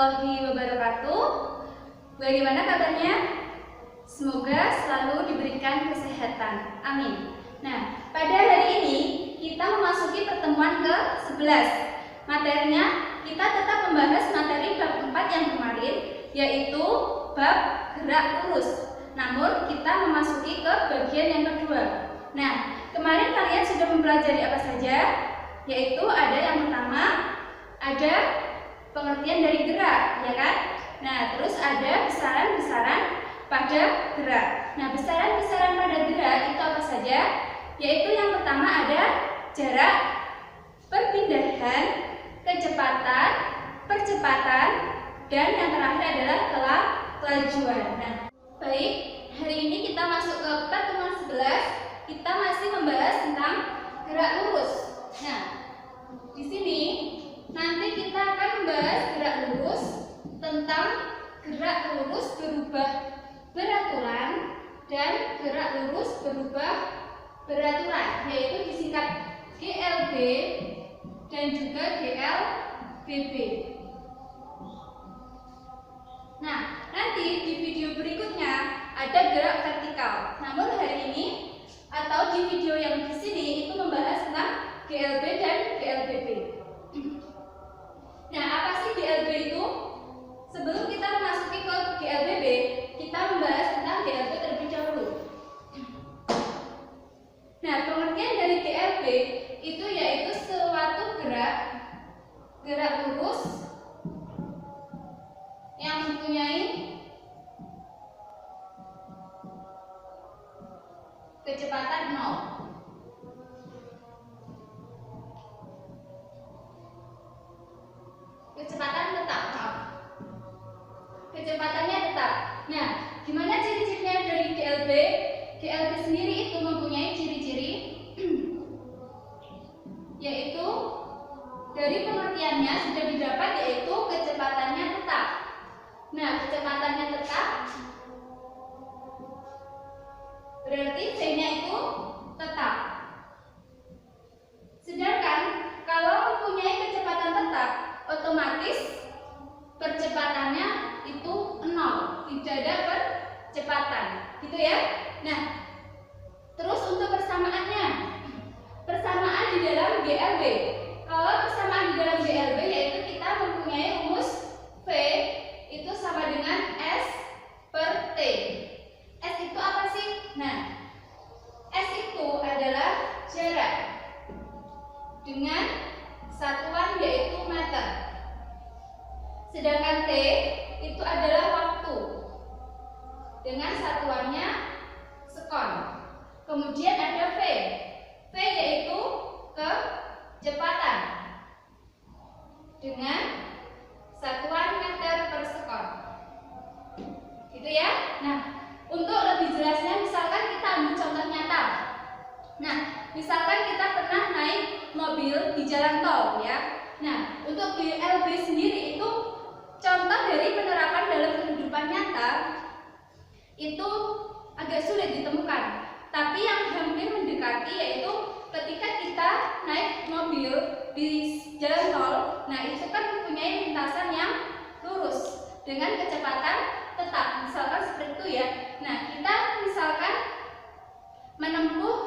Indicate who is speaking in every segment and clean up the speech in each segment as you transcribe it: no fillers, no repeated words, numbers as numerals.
Speaker 1: warahmatullahi wabarakatuh. Bagaimana kabarnya? Semoga selalu diberikan kesehatan. Amin. Nah, pada hari ini kita memasuki pertemuan ke-11. Materinya kita tetap membahas materi bab 4 yang kemarin, yaitu bab gerak lurus. Namun kita memasuki ke bagian yang kedua. Nah, kemarin kalian sudah mempelajari apa saja? Yaitu ada yang pertama, ada pengertian dari gerak, ya kan? Nah, terus ada besaran-besaran pada gerak. Nah, besaran-besaran pada gerak itu apa saja? Yaitu yang pertama ada jarak, perpindahan, kecepatan, percepatan, dan yang terakhir adalah kelajuan. Nah, baik, hari ini kita masuk ke pertemuan 11. Kita masih membahas tentang gerak lurus. Nah, di sini nanti kita akan membahas gerak lurus tentang gerak lurus berubah beraturan dan gerak lurus berubah beraturan, yaitu disingkat GLB dan juga GLBB. Nah, nanti di video berikutnya ada gerak vertikal. Namun hari ini atau di video yang di sini itu membahas tentang GLB dan GLBB. Nah, apa sih GLB itu? Sebelum kita memasuki ke GLBB, kita membahas tentang GLB terlebih dahulu. Nah, pengertian dari GLB itu yaitu suatu gerak lurus yang mempunyai kecepatan 0. Kecepatan tetap, kecepatannya tetap. Nah, gimana ciri-cirinya dari GLB? GLB sendiri itu mempunyai ciri-ciri yaitu dari pengertiannya sudah didapat, yaitu kecepatannya tetap. Nah, kecepatannya tetap berarti C-nya itu tetap. Sedangkan kalau mempunyai kecepatan tetap, otomatis percepatannya itu 0, tidak ada percepatan, gitu ya. Nah, terus untuk persamaannya, persamaan di dalam GLB. Kalau persamaan di dalam GLB yaitu kita mempunyai rumus V itu sama dengan S per T. S itu apa sih? Nah, S itu adalah jarak dengan satuan yaitu meter. Sedangkan T itu adalah waktu dengan satuannya sekon. Kemudian ada V. V yaitu kecepatan dengan satuan meter per sekon. Gitu ya. Nah, untuk lebih jelasnya misalkan kita ambil contoh nyata. Nah, misalkan kita pernah naik mobil di jalan tol ya. Nah, untuk GLB sendiri itu contoh dari penerapan dalam kehidupan nyata itu agak sulit ditemukan. Tapi yang hampir mendekati yaitu ketika kita naik mobil di jalan tol, nah itu kan mempunyai lintasan yang lurus dengan kecepatan tetap, misalkan seperti itu ya. Nah, kita misalkan menempuh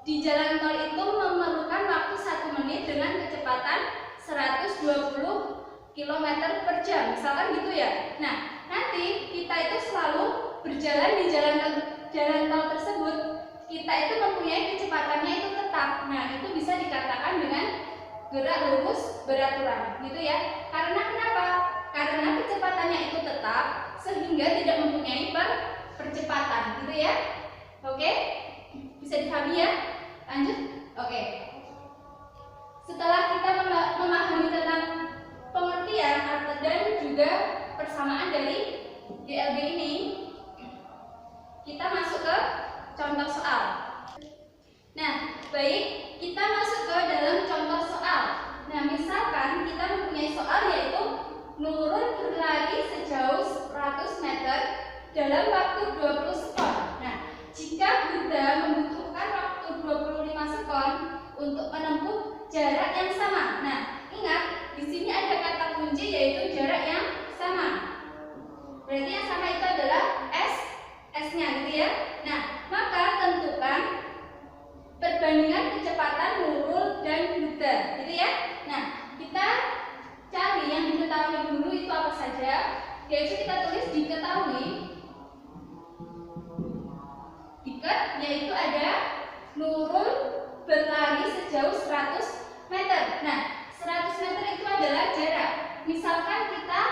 Speaker 1: di jalan tol itu memerlukan waktu 1 menit dengan kecepatan 120 km per jam, misalkan gitu ya. Nah, nanti kita itu selalu berjalan di jalan tol tersebut, kita itu mempunyai kecepatannya itu tetap. Nah, itu bisa dikatakan dengan gerak lurus beraturan, gitu ya. Karena kenapa? Karena kecepatannya itu tetap sehingga tidak mempunyai percepatan, gitu ya. Oke? Bisa dipahami ya? Lanjut? Oke. Setelah kita memahami tentang pengertian dan juga persamaan dari GLB ini, kita masuk ke contoh soal. Nah, baik, kita masuk ke dalam contoh soal. Nah, misalkan kita mempunyai soal yaitu Nurul berlari sejauh 100 meter dalam waktu 20 sekon. Nah, jika Buddha membutuhkan waktu 25 sekon untuk menempuh jarak yang sama. Nah, ingat di sini ada kata kunci yaitu jarak yang yaitu kita tulis diketahui. Yaitu ada Nurul berlari sejauh 100 meter. Nah, 100 meter itu adalah jarak. Misalkan kita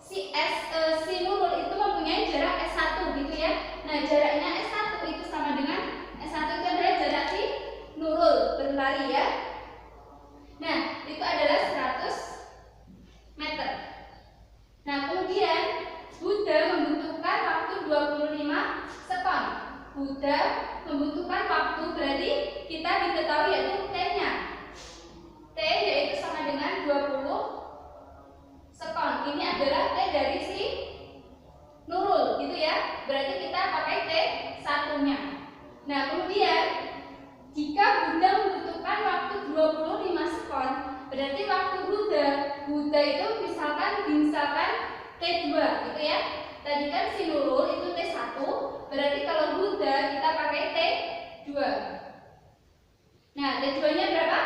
Speaker 1: si Nurul itu mempunyai jarak S1 gitu ya. Nah, jaraknya S1 itu sama dengan S1 itu adalah jarak si Nurul berlari ya. Nah, itu adalah 100 meter. Nah, kemudian Buddha membutuhkan waktu 25 sekon. Buddha membutuhkan waktu, berarti kita diketahui yaitu T-nya. T yaitu sama dengan 20 sekon. Ini adalah T dari si Nurul gitu ya. Berarti kita pakai T1-nya. Nah, kemudian jika Buddha membutuhkan waktu 25 sekon, berarti waktu Buddha itu misalkan T2 gitu ya. Tadi kan si Nurul itu T1, berarti kalau Buddha kita pakai T2. Nah, T2-nya berapa?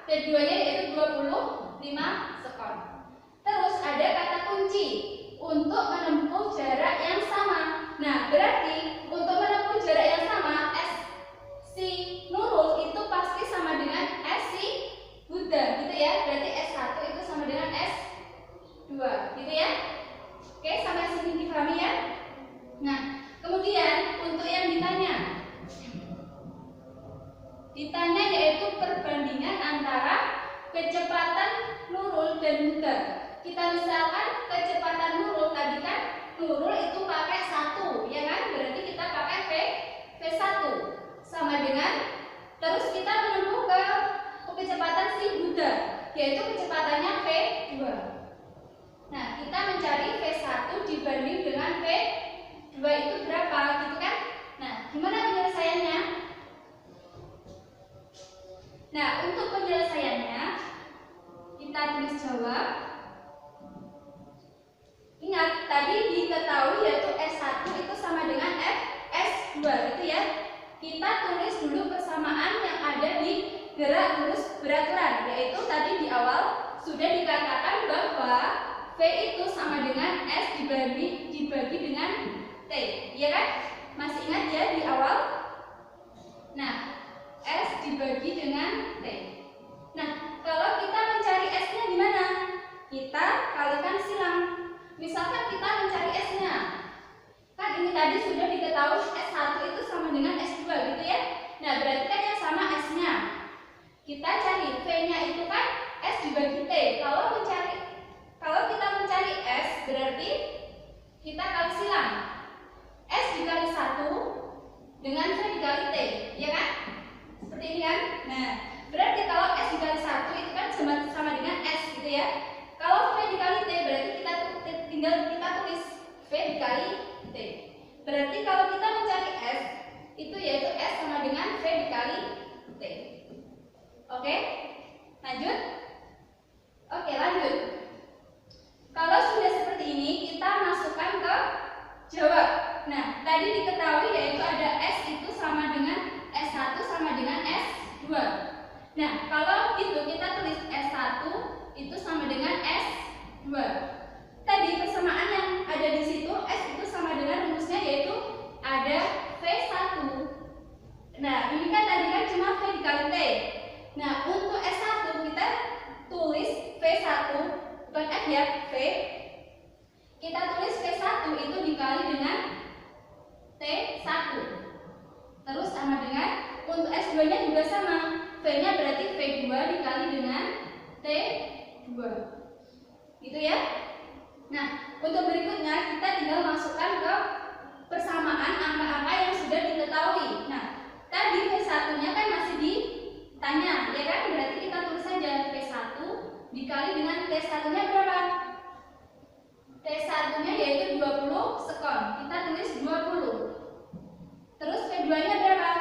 Speaker 1: T2-nya yaitu 25 sekon. Terus ada kata kunci untuk menempuh jarak yang sama. Nah, berarti untuk menempuh jarak yang sama, S si Nurul itu pasti sama dengan S si Buddha gitu ya. Berarti S1 itu sama dengan S2 gitu ya. Oke, sampai sini dipahami ya. Nah, kemudian untuk yang ditanya yaitu perbandingan antara kecepatan Nurul dan Buddha. Kita misalkan kecepatan Nurul tadi kan Nurul itu pakai 1 ya kan, berarti kita pakai V1 sama dengan, terus kita menempuh ke kecepatan si Buddha yaitu kecepatannya V2. Nah, kita mencari V1 dibanding dengan V2 itu berapa gitu kan. Nah, gimana penyelesaiannya? Nah, untuk penyelesaiannya kita tulis jawab. Ingat, tadi diketahui yaitu S1 itu sama dengan S2 gitu ya. Kita tulis dulu persamaan yang ada di gerak lurus beraturan, yaitu tadi di awal sudah dikatakan bahwa V itu sama dengan S dibagi dengan T, ya kan? Masih ingat ya di awal? Nah, S dibagi dengan T. Nah, kalau kita mencari S-nya gimana? Kita kalikan silang. Misalkan kita mencari S-nya, kan ini tadi sudah diketahui S1 itu sama dengan S2 gitu ya. Nah, berarti kan yang sama S-nya. Kita cari V-nya itu kan S dibagi T. Kalau kita mencari S, berarti kita kali silang. S dikali 1 dengan V dikali T, ya kan? Seperti ini kan? Nah, berarti kalau S dikali 1 itu kan sama dengan S gitu ya. Kalau V dikali T, berarti tinggal kita tulis V dikali T. Berarti kalau kita mencari S, itu yaitu S sama dengan V dikali T. Oke? Lanjut? Oke, lanjut. Kalau sudah seperti ini, kita masukkan ke jawab. Nah, tadi diketahui yaitu ada S itu sama dengan S1 sama dengan S2. Nah, kalau itu kita tulis S1 itu sama dengan S2. Tadi persamaan yang ada di situ, S itu sama dengan rumusnya yaitu ada V1. Nah, ini kan tadi kan cuma V dikali T. Nah, untuk S1 kita tulis V1, bukan F ya, V. Kita tulis V1 itu dikali dengan T1. Terus sama dengan untuk S2-nya juga sama. V-nya berarti V2 dikali dengan T2. Gitu ya. Nah, untuk berikutnya kita tinggal masukkan ke persamaan angka-angka yang sudah diketahui. Nah, tadi V1-nya kan masih ditanya, ya kan? Berarti kita tulis saja V1 dikali dengan T1-nya berapa? T1-nya yaitu 20 sekon. Kita tulis 20. Terus V2-nya berapa?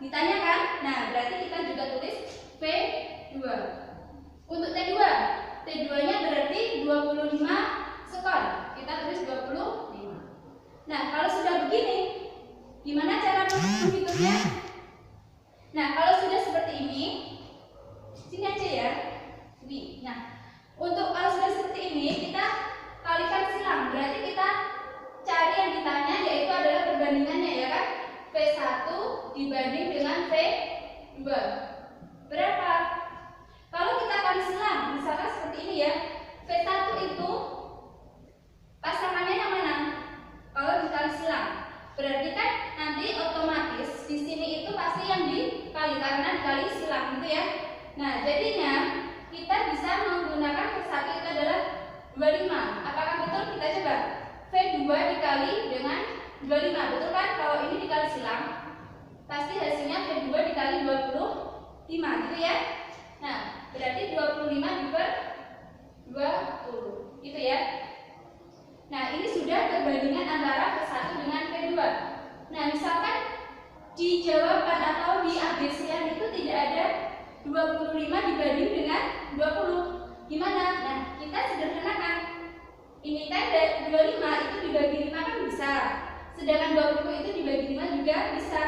Speaker 1: Ditanya kan? Nah, berarti kita juga tulis V2. Untuk T2, T2-nya berarti 25 sekon. Kita tulis 25. Nah, kalau sudah begini, gimana cara menghitungnya? Nah, kalau sudah seperti ini, sini aja ya. Sini. Nah, untuk kalau sudah seperti ini, 25. Apakah betul? Kita coba. V2 dikali dengan 25. Betul kan? Kalau ini dikali silang, pasti hasilnya V2 dikali 25 gitu ya. Nah, berarti 25 diper 20 gitu ya. Nah, ini sudah perbandingan antara V1 dengan V2. Nah, misalkan di jawaban atau di ABC-an itu tidak ada 25 dibanding dengan 20. Gimana? Nah, kita sederhanakan. Ini kan 25 itu dibagi 5 kan bisa. Sedangkan 20 itu dibagi 5 juga bisa.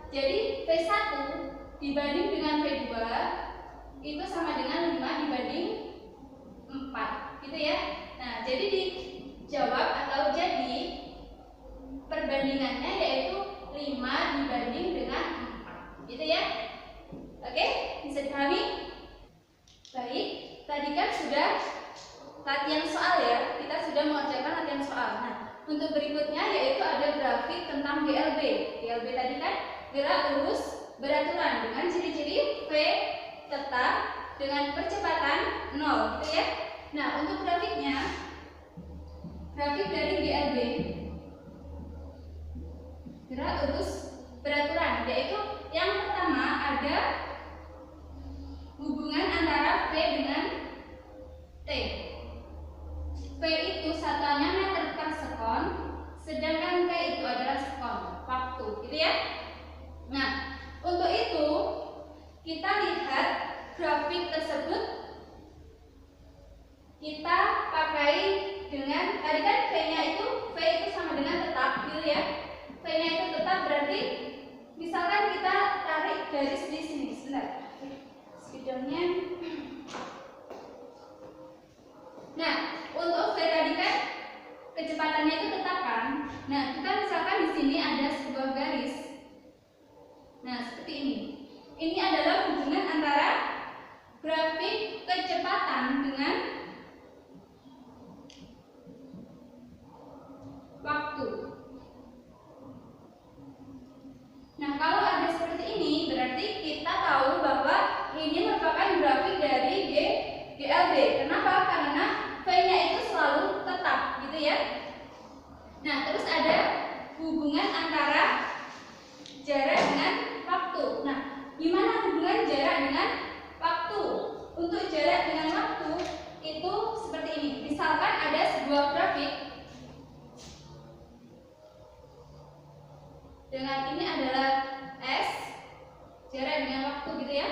Speaker 1: Jadi V1 dibanding dengan V2 itu sama dengan 5 dibanding 4 gitu ya. Nah, jadi dijawab atau jadi perbandingannya yaitu 5 dibanding dengan 4 gitu ya. Oke, bisa dipahami? Baik, tadi kan sudah latihan soal ya. Kita sudah mengerjakan latihan soal. Nah, untuk berikutnya yaitu ada grafik tentang GLB. GLB tadi kan gerak lurus beraturan dengan ciri-ciri V tetap dengan percepatan 0 gitu ya. Nah, untuk grafiknya, grafik dari GLB gerak lurus beraturan, yaitu yang pertama ada hubungan antara V dengan T. V itu satuannya meter per sekon, sedangkan T itu adalah sekon, waktu, gitu ya. Nah, untuk itu kita lihat grafik tersebut, kita pakai dengan tadi kan V-nya itu sama dengan tetap, gitu ya. V-nya itu tetap berarti misalkan kita tarik garis di sini, sebentar. Spidolnya. Nah, untuk V tadi kan kecepatannya itu tetap kan. Nah, kita misalkan di sini ada sebuah garis. Nah, seperti ini. Ini adalah hubungan antara grafik kecepatan dengan waktu. Nah, kalau ada seperti ini, berarti kita tahu bahwa ini merupakan grafik dari GLB. Kenapa? Karena V-nya itu selalu tetap, gitu ya. Nah, terus ada hubungan antara jarak dengan waktu. Nah, gimana hubungan jarak dengan waktu? Untuk jarak dengan waktu itu seperti ini. Misalkan ada sebuah grafik dengan ini adalah S, jarak dengan waktu gitu ya.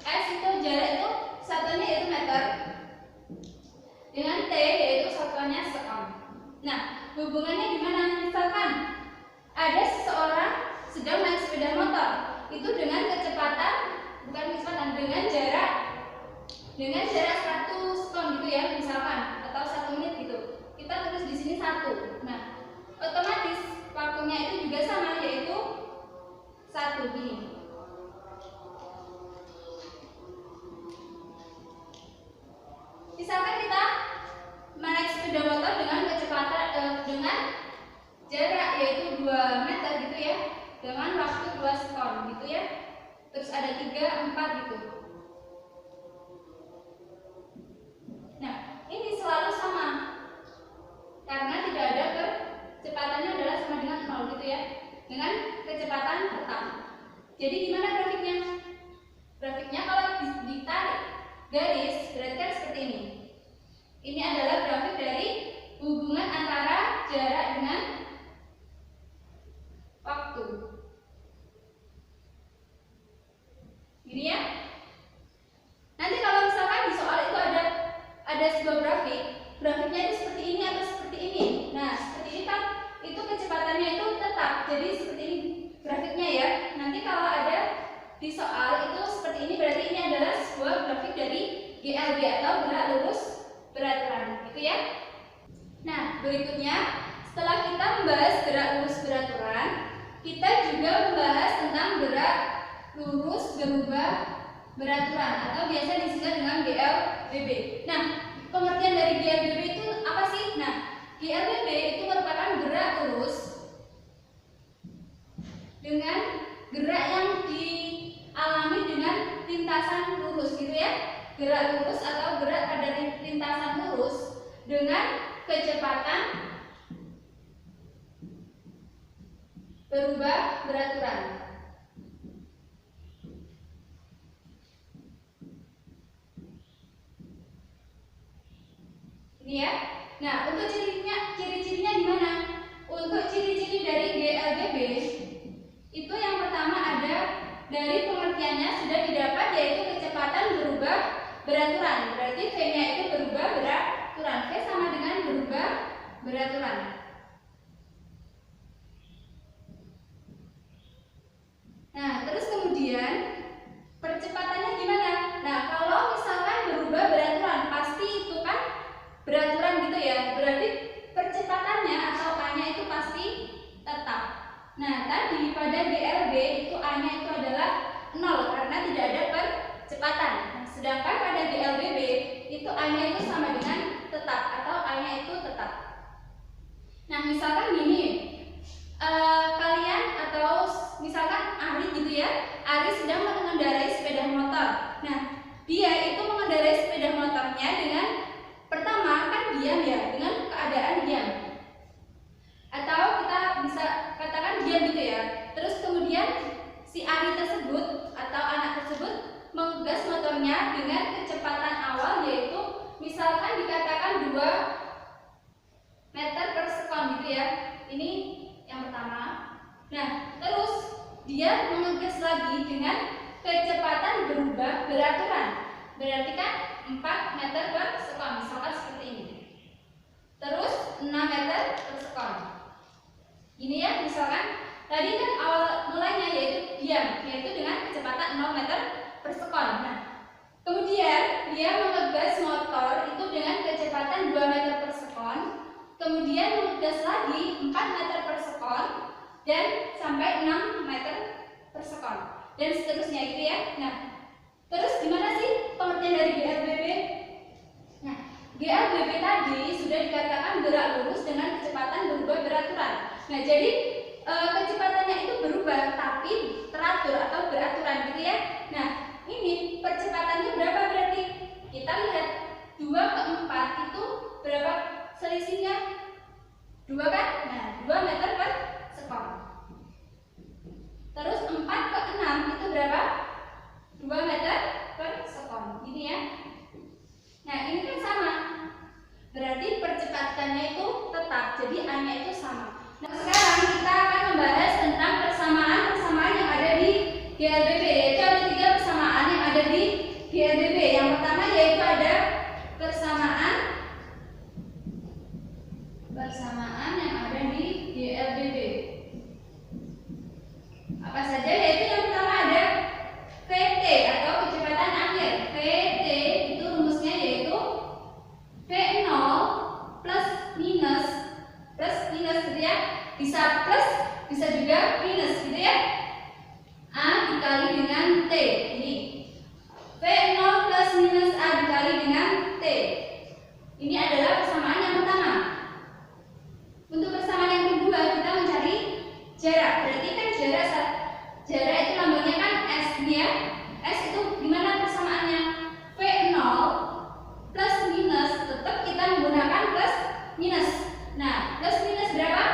Speaker 1: S itu jarak itu satuannya yaitu meter, dengan T yaitu satuannya sekon. Nah, hubungannya gimana? Misalkan ada seseorang sedang naik sepeda motor, itu dengan kecepatan, bukan kecepatan, dengan jarak 100 sekon gitu ya, misalkan, atau 1 menit gitu. Kita tulis di sini 1. Nah, otomatis waktunya itu juga sama, yaitu 1 gini. Misalkan kita menaik sepeda motor dengan kecepatan dengan jarak yaitu 2 meter gitu ya, dengan waktu 2 sekon gitu ya. Terus ada 3, 4 gitu. Nah, ini selalu sama karena tidak ada kecepatannya adalah sama dengan 0 gitu ya, dengan kecepatan tetap. Jadi gimana grafiknya? Grafiknya kalau ditarik garis berarti kan seperti ini. Ini adalah grafik dari hubungan antara jarak dengan waktu. Gini ya. Nanti kalau misalkan di soal itu ada sebuah grafik, grafiknya itu seperti ini atau seperti ini. Nah, seperti ini kan itu kecepatannya itu tetap. Jadi seperti ini grafiknya ya. Nanti kalau ada di soal itu seperti ini, berarti ini adalah sebuah grafik dari GLB atau gerak lurus beraturan, gitu ya. Nah, berikutnya setelah kita membahas gerak lurus beraturan, kita juga membahas tentang gerak lurus berubah beraturan atau biasa disingkat dengan GLBB. Nah, pengertian dari GLBB itu apa sih? Nah, GLBB itu merupakan gerak lurus dengan gerak yang dialami dengan lintasan lurus gitu ya. Gerak lurus atau gerak pada lintasan lurus dengan kecepatan berubah beraturan. Ini ya. Nah, untuk ciri-cirinya gimana? Untuk ciri-ciri dari GLBB itu yang pertama ada dari pengertiannya sudah didapat, yaitu kecepatan berubah beraturan. Berarti V-nya itu berubah beraturan. V sama dengan berubah beraturan. Nah, terus kemudian percepatannya gimana? Nah, kalau misalkan berubah beraturan, pasti itu kan beraturan gitu ya. Berarti percepatannya atau A-nya itu pasti tetap. Nah, tadi pada GLB itu A-nya itu adalah 0 karena tidak ada percepatan. Nah, sedangkan pada GLBB itu A-nya itu sama dengan tetap atau A-nya itu tetap. Nah, misalkan gini, kalian atau misalkan Ari gitu ya, Ari sedang mengendarai sepeda motor. Nah, dia itu mengendarai sepeda motornya dengan pertama kan diam ya, dengan keadaan diam. Atau kita bisa katakan diam gitu ya. Terus kemudian si Ari tersebut atau anak tersebut menggas motornya dengan kecepatan awal, yaitu misalkan dikatakan 2 meter per sekon gitu ya. Ini yang pertama. Nah, terus dia mengegas lagi dengan kecepatan berubah beraturan. Berarti kan 4 meter per sekon, misalkan seperti ini. Terus 6 meter per sekon. Ini ya, misalkan tadi kan awal mulanya yaitu diam, yaitu dengan kecepatan 0 meter per sekon. Nah, kemudian dia mengegas motor itu dengan kecepatan 2 meter per sekon. Kemudian mengegas lagi 4 meter per sekon dan sampai 6 meter per sekon dan seterusnya gitu ya. Nah, terus gimana sih pengertian dari GLBB? Nah, GLBB tadi sudah dikatakan gerak lurus dengan kecepatan berubah beraturan. Nah, jadi kecepatannya itu berubah tapi teratur atau beraturan gitu ya. Nah, ini percepatannya berapa berarti? Kita lihat 2 ke 4 itu berapa selisihnya? 2 kan? Nah, 2 meter per sekon. Terus 4 ke 6 itu berapa? 2 meter per sekon. Ini ya. Nah, ini kan sama. Berarti percepatannya itu tetap. Jadi A-nya itu sama. Nah, sekarang kita akan membahas tentang persamaan yang ada di GLBB. Yaitu ada 3 persamaan yang ada di GLBB. Yang pertama yaitu ada persamaan yang ada di GLBB. Apa saja? Yaitu yang pertama ada VT atau kecepatan akhir. VT itu rumusnya yaitu V0 plus minus gitu ya. Bisa plus, bisa juga minus gitu ya. A dikali dengan T. Ini V0 plus minus A dikali dengan T. Ini adalah persamaan yang pertama. Untuk persamaan yang kedua kita mencari jarak. Berarti kan jarak itu lambangnya kan S ya. S itu gimana persamaannya? V0 plus minus, tetap kita menggunakan plus minus. Nah, plus minus berapa?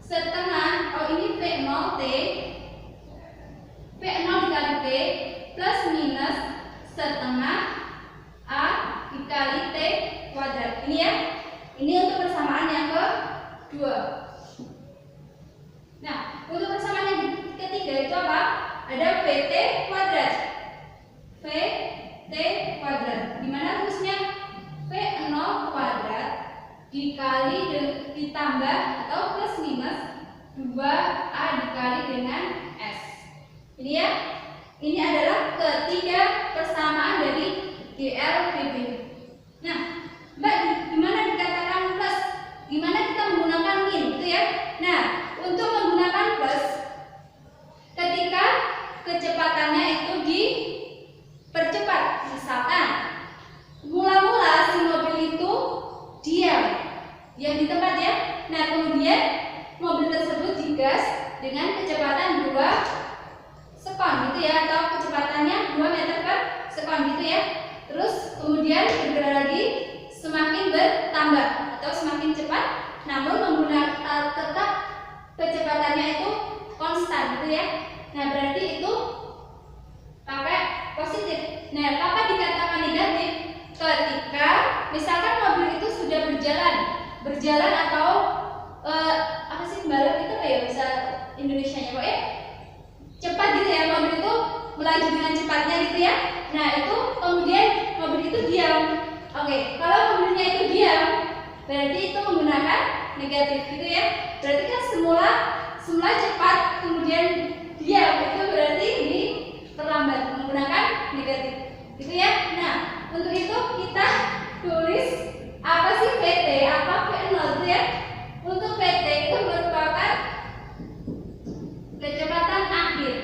Speaker 1: Setengah. Oh, ini V0T. V0 dikali T plus minus setengah A dikali T kuadrat. Ini ya. Ini untuk persamaan yang kedua. Nah, untuk persamaan yang ketiga itu apa? Ada VT kuadrat. VT kuadrat. Gimana rumusnya? V0 kuadrat dikali ditambah atau plus minus 2A dikali dengan S. Ini ya. Ini adalah ketiga persamaan dari GLBB. Nah, Mbak, gimana dikatakan plus? Gimana kita menggunakan min gitu ya? Nah, untuk menggunakan plus, ketika kecepatannya itu dipercepat, misalkan mula-mula si mobil itu diam di tempat ya. Nah, kemudian mobil tersebut digas dengan kecepatan 2 sekon gitu ya, atau kecepatannya 2 meter per sekon gitu ya. Terus kemudian bergerak lagi semakin bertambah atau semakin berjalan atau apa sih, balap itu kayak bahasa Indonesianya kok ya, cepat gitu ya, mobil itu melaju dengan cepatnya gitu ya. Nah itu kemudian mobil itu diam. Oke, kalau mobilnya itu diam berarti itu menggunakan negatif gitu ya. Berarti kan semula cepat kemudian diam, itu berarti terlambat, menggunakan negatif gitu ya. Nah untuk itu kita tulis apa sih PT, apa V0 itu ya. Untuk PT itu merupakan kecepatan akhir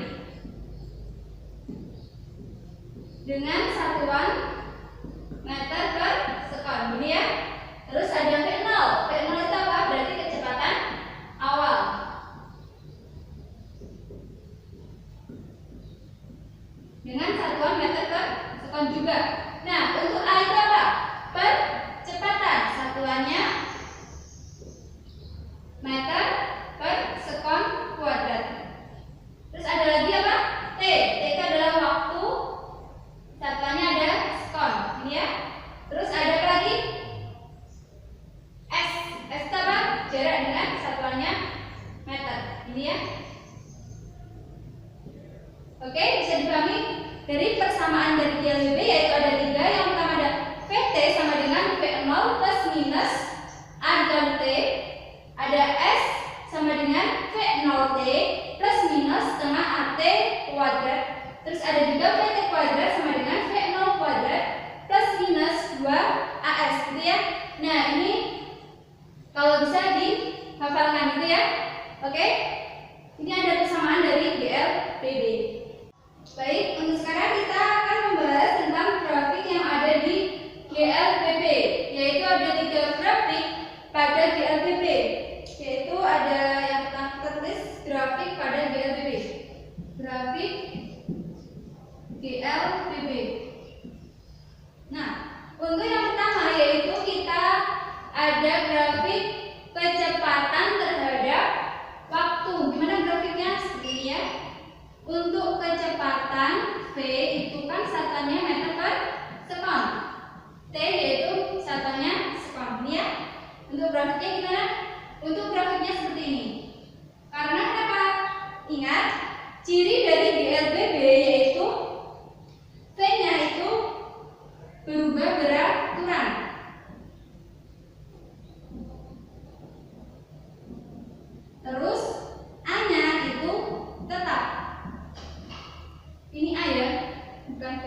Speaker 1: dengan satuan meter per sekon, gitu ya. Terus ada V0. V0 itu apa? Berarti kecepatan awal. Dengan satuan meter per sekon juga. Nah, untuk A itu apa? Percepatan. Satuannya meter per sekon kuadrat. Terus ada lagi apa? T. T itu adalah waktu. Satuannya ada sekon, ini ya. Terus ada apa lagi? S. S itu apa? Jarak dengan satuannya meter, ini ya. Oke, bisa dipahami dari persamaan dari GLBB, yaitu ada 3. Yang pertama ada VT sama dengan V0 plus minus A dikali T. Ada S sama dengan V0T plus minus setengah AT kuadrat. Terus ada juga VT kuadrat sama dengan V0 kuadrat plus minus 2AS gitu ya. Nah ini kalau bisa dihafalkan gitu ya. Oke, ini ada persamaan dari GLBB. Baik, untuk sekarang kita akan membahas tentang grafik yang ada di GLBB, yaitu ada 3 grafik pada GLBB, yaitu ada yang pertama kita tulis grafik pada GLBB. Grafik GLBB. Nah, untuk yang pertama yaitu kita ada grafik kecepatan terhadap waktu. Gimana grafiknya? Seperti ini ya. Untuk kecepatan V itu kan satuannya meter per sekon. T yaitu satuannya sekon, ini ya. Untuk grafiknya gimana? Untuk grafiknya seperti ini. Karena kenapa? Ingat, ciri dari GLBB yaitu V-nya itu berubah beraturan. Terus A-nya itu tetap. Ini A ya, bukan V.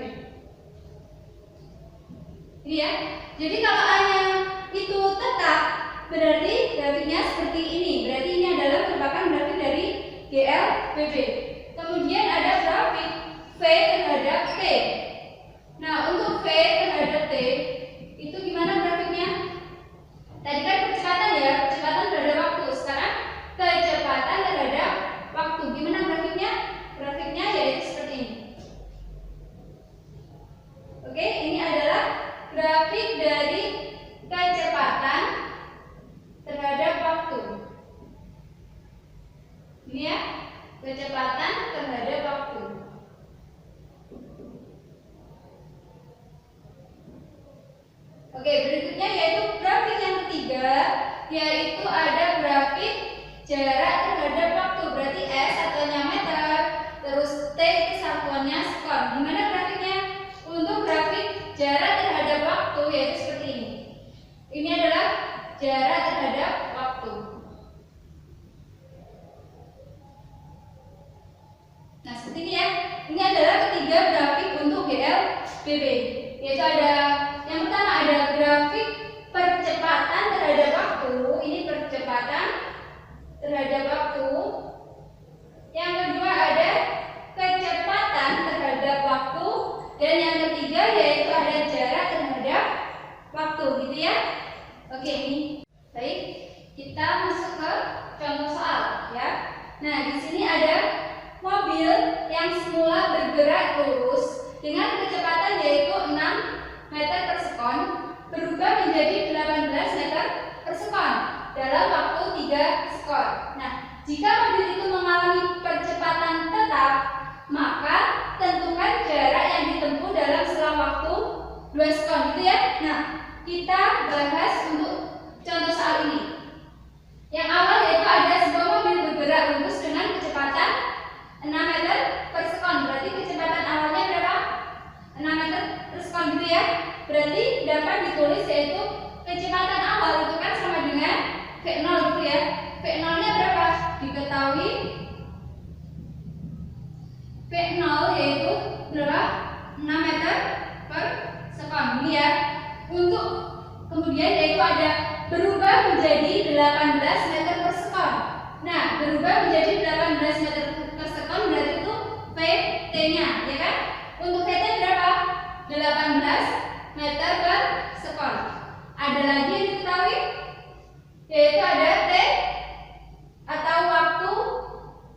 Speaker 1: Ini ya. Jadi kalau A-nya itu tetap, berarti grafiknya seperti ini. Berarti ini adalah merupakan grafik dari GLBB. Kemudian ada grafik V terhadap T. Nah, untuk V terhadap T itu gimana grafiknya? Tadi kan kecepatan ya, kecepatan terhadap waktu. Sekarang kecepatan terhadap waktu. Gimana grafiknya? Grafiknya yaitu seperti ini. Oke, ini adalah grafik dari kecepatan terhadap waktu. Ini ya, kecepatan terhadap waktu. Oke, berikutnya yaitu grafik yang ketiga, yaitu ada grafik jarak terhadap waktu. Berarti S satuannya meter, terus T itu satuannya sekon. Gimana grafiknya? Untuk grafik jarak terhadap waktu yaitu seperti ini. Ini adalah jarak terhadap waktu. Nah, seperti ini ya. Ini adalah ketiga grafik untuk GLBB. Yaitu ada yang pertama ada grafik percepatan terhadap waktu. Ini percepatan terhadap waktu. Yang kedua ada kecepatan terhadap waktu. Dan yang ketiga yaitu ada jarak terhadap waktu, gitu ya. Oke, ini. Baik, kita masuk ke contoh soal ya. Nah, di sini ada mobil yang semula bergerak lurus dengan kecepatan yaitu 6 meter per sekon berubah menjadi 18 meter per sekon dalam waktu 3 sekon. Nah, jika mobil itu mengalami percepatan tetap, maka tentukan jarak yang ditempuh dalam selang waktu 2 sekon, gitu ya. Nah, kita bahas untuk contoh soal ini. berapa? 6 meter per sekon. Ini ya. Untuk kemudian yaitu ada berubah menjadi 18 meter per sekon. Nah, berubah menjadi 18 meter per sekon berarti itu VT-nya, ya kan? Untuk VT berapa? 18 meter per sekon. Ada lagi yang diketahui? Yaitu ada T atau waktu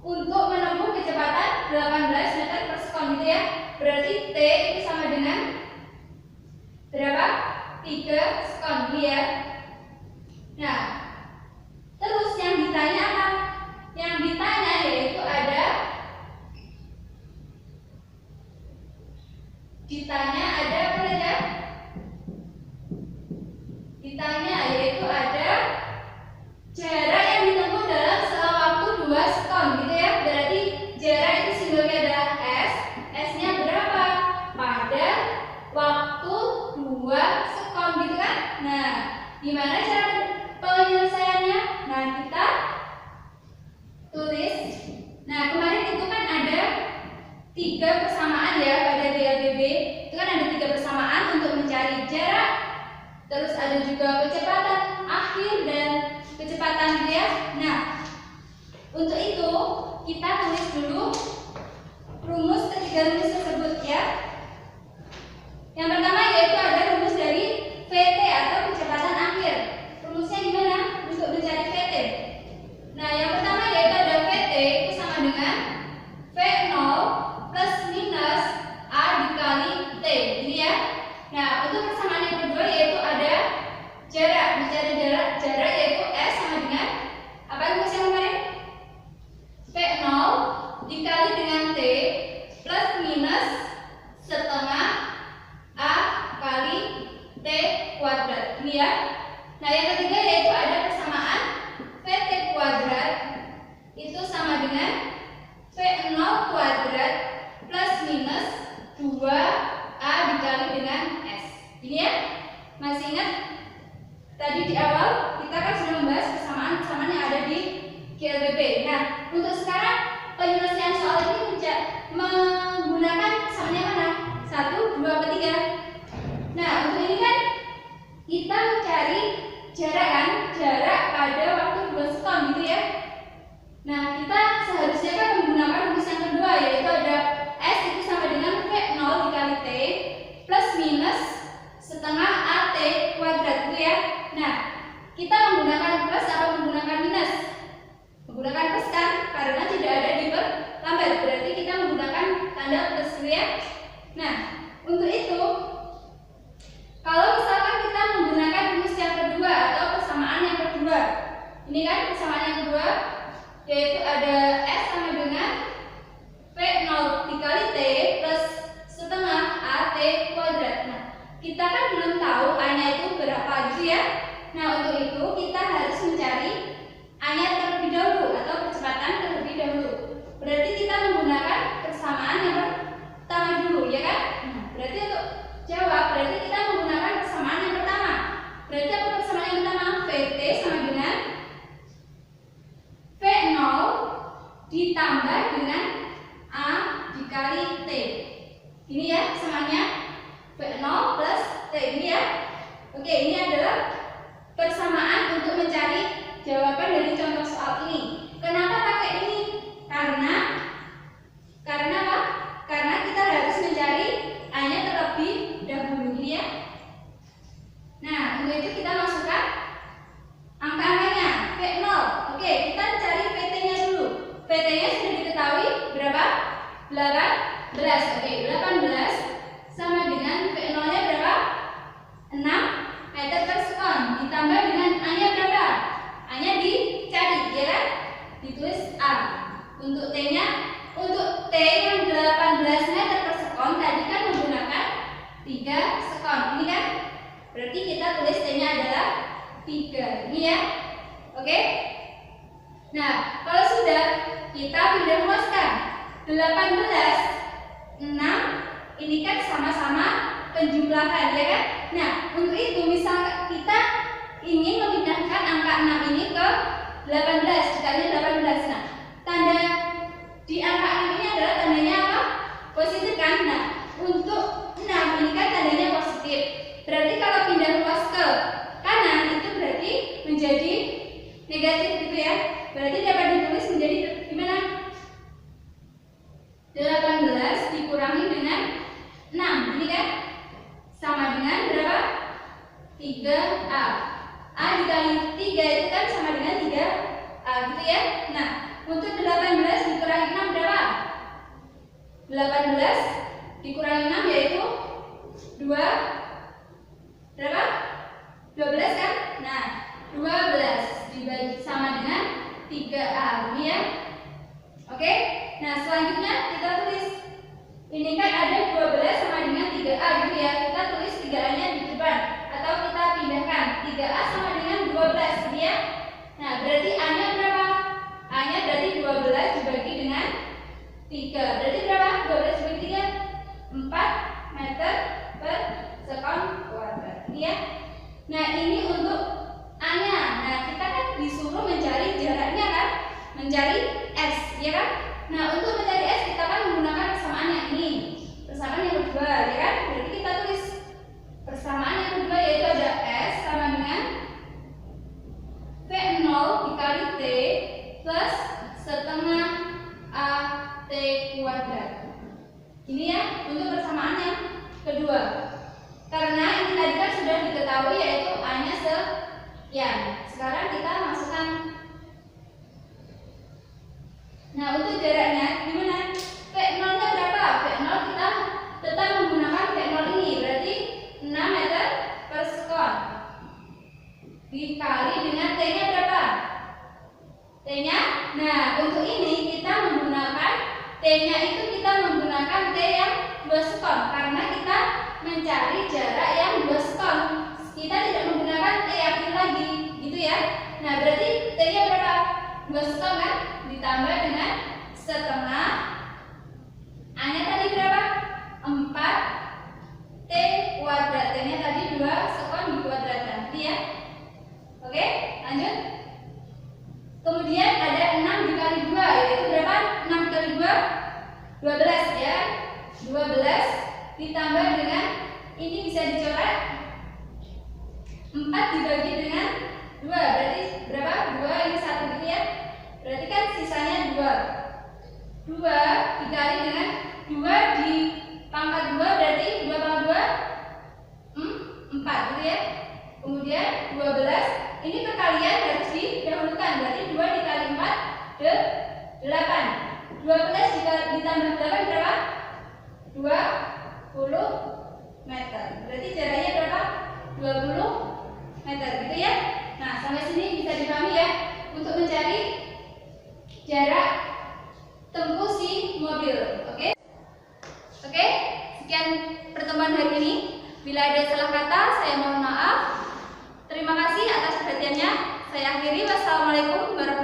Speaker 1: untuk menempuh kecepatan 18 meter per sekon gitu ya. Berarti T itu sama dengan berapa? 3 sekon ya. Nah, terus yang ditanya apa? Yang ditanya yaitu ada apa saja? Ditanya yaitu ada jarak yang ditempuh dalam selang waktu 2 sekon gitu ya. Berarti jarak itu simbolnya adalah S. S-nya berapa? Pada waktu 2 sekon gitu kan? Nah, gimana cara penyelesaiannya? Nah, kita tulis. Nah, kemarin itu kan ada 3 persamaan ya pada GLBB. Itu kan ada 3 persamaan untuk mencari jarak. Terus ada juga kecepatan akhir dan kecepatan gitu ya. Nah, untuk itu kita tulis dulu ketiga rumus tersebut ya. Yang pertama yaitu ada rumus dari VT atau kecepatan akhir. Rumusnya gimana untuk mencari VT? Nah, yang pertama yaitu ada VT itu sama dengan V0 plus minus A dikali T. Ini ya. Nah, untuk persamaan yang kedua yaitu ada jarak. Mencari jarak yaitu S sama dengan apa rumus yang kemarin? V0 dikali dengan T plus minus setengah A kali T kuadrat. Ini ya. Nah, yang ketiga yaitu ada persamaan VT kuadrat itu sama dengan V0 kuadrat plus minus 2A dikali dengan S. Ini ya. Masih ingat? Tadi di awal kita kan sudah membahas persamaan-persamaan yang ada di GLBB. Nah, untuk sekarang penyelesaian soal ini menggunakan persamaan yang mana? 1, 2, atau 3? Nah, untuk ini kan kita mencari jarak kan? Jarak pada waktu 2 sekon gitu ya. Nah, kita seharusnya kan menggunakan rumus yang kedua yaitu ada S itu sama dengan V0 dikali T plus minus setengah AT kuadrat gitu ya. Nah, kita menggunakan plus atau menggunakan minus? Menggunakan plus kan? Karena tidak ada diperlambat. Berarti kita menggunakan tanda plus gitu ya. Nah, untuk itu kalau misalkan kita menggunakan rumus yang kedua atau persamaan yang kedua, ini kan persamaan yang kedua yaitu ada S sama dengan V0 dikali T plus setengah AT kuadrat. Nah, kita kan belum tahu A-nya itu berapa gitu ya. Nah, untuk itu kita harus mencari A-nya terlebih dahulu atau kecepatan terlebih dahulu. Berarti kita menggunakan persamaan yang pertama dulu ya kan. Nah, berarti untuk jawab berarti kita menggunakan persamaan yang pertama. Berarti apa persamaan yang pertama? VT sama dengan V0 ditambah dengan A dikali T. Ini ya persamaannya V0 plus T ini ya. Oke, ini adalah persamaan untuk mencari jawaban dari contoh soal ini. Kenapa pakai ini? Karena apa? Karena kita harus mencari A-nya terlebih dahulu ini ya. Nah, untuk itu kita masukkan angka-angkanya V0. Oke, kita cari VT-nya dulu. VT-nya sudah diketahui berapa? 18. Oke, 18 sama dengan V0-nya berapa? 6 meter per sekon. Ditambah dengan A-nya berapa? A-nya dicari, ya kan? Ditulis A. Untuk T-nya, untuk T yang 18 meter per sekon tadi kan menggunakan 3 sekon. Ini kan? Berarti kita tulis T-nya adalah 3. Ini ya. Oke? Nah, kalau sudah kita pindah ruaskan 18, 6 ini kan sama-sama penjumlahan ya kan? Nah, untuk itu misal kita ingin memindahkan angka 6 ini ke 18, dikali 18. Nah, tanda di angka 6 ini adalah tandanya apa? Positif kan? Nah, menjadi negatif gitu ya. Berarti dapat ditulis menjadi gimana? 18 dikurangi dengan 6, ini kan sama dengan berapa? 3A. A dikali 3 itu kan sama dengan 3A gitu ya. Nah, untuk 18 dikurangi 6 berapa? 18 dikurangi 6 yaitu 2 berapa? 12 kan? Nah, 12 dibagi sama dengan 3A ini ya. Oke? Nah, selanjutnya kita tulis. Ini kan ada 12 sama dengan 3A gitu ya. Kita tulis 3A-nya di depan atau kita pindahkan. 3A sama dengan 12 gitu ya. Nah, berarti A-nya berapa? A-nya berarti 12 dibagi dengan 3. Berarti berapa? 12 dibagi 3? 4 meter per sekon kuadrat. Ya. Nah, ini untuk A-nya. Nah, kita kan disuruh mencari jaraknya kan? Mencari S, ya kan? Nah, untuk mencari S kita kan menggunakan persamaan yang ini. Persamaan yang kedua, ya kan? Berarti kita tulis persamaan yang kedua yaitu ada S sama dengan V0 dikali T plus setengah AT kuadrat. Ini ya untuk persamaan yang kedua. Karena ini tadi kan sudah diketahui yaitu A-nya sekian. Sekarang kita masukkan. Nah, untuk jaraknya gimana? V0-nya berapa? V0 kita tetap menggunakan V0 ini. Berarti 6 meter per sekon. Dikali dengan T-nya berapa? T-nya? Nah, untuk ini kita menggunakan T-nya itu kita menggunakan T yang 2 sekon. Karena kita mencari jarak yang 2 sekon. Kita tidak menggunakan T yang ini lagi. Gitu ya. Nah, berarti T-nya berapa? 2 sekon kan? Ditambah dengan setengah A-nya tadi berapa? 4 T kuadrat. T-nya tadi 2 sekon dikuadratkan. Gitu ya. Oke, lanjut. Kemudian ada 6 dikali 2 yaitu berapa? 6 dikali 2? 12 ya. 12 ditambah dengan ini bisa dicoret 4 dibagi dengan 2 berarti berapa? 2 ini 1 gitu ya. Berarti kan sisanya 2 dikali dengan 2 di pangkat 2 berarti 2 pangkat 2 4 gitu ya. Kemudian 12 ini perkalian harus didahulukan. Berarti 2 dikali 4 8. 12 ditambah 8 berapa? 20 meter. Berarti jaraknya berapa? 20 meter gitu ya. Nah, sampai sini bisa dipahami ya. Untuk mencari jarak tempuh si mobil. Oke? Oke, sekian pertemuan hari ini. Bila ada salah kata, saya mohon maaf. Terima kasih atas perhatiannya. Saya akhiri. Wassalamualaikum warahmatullahi wabarakatuh.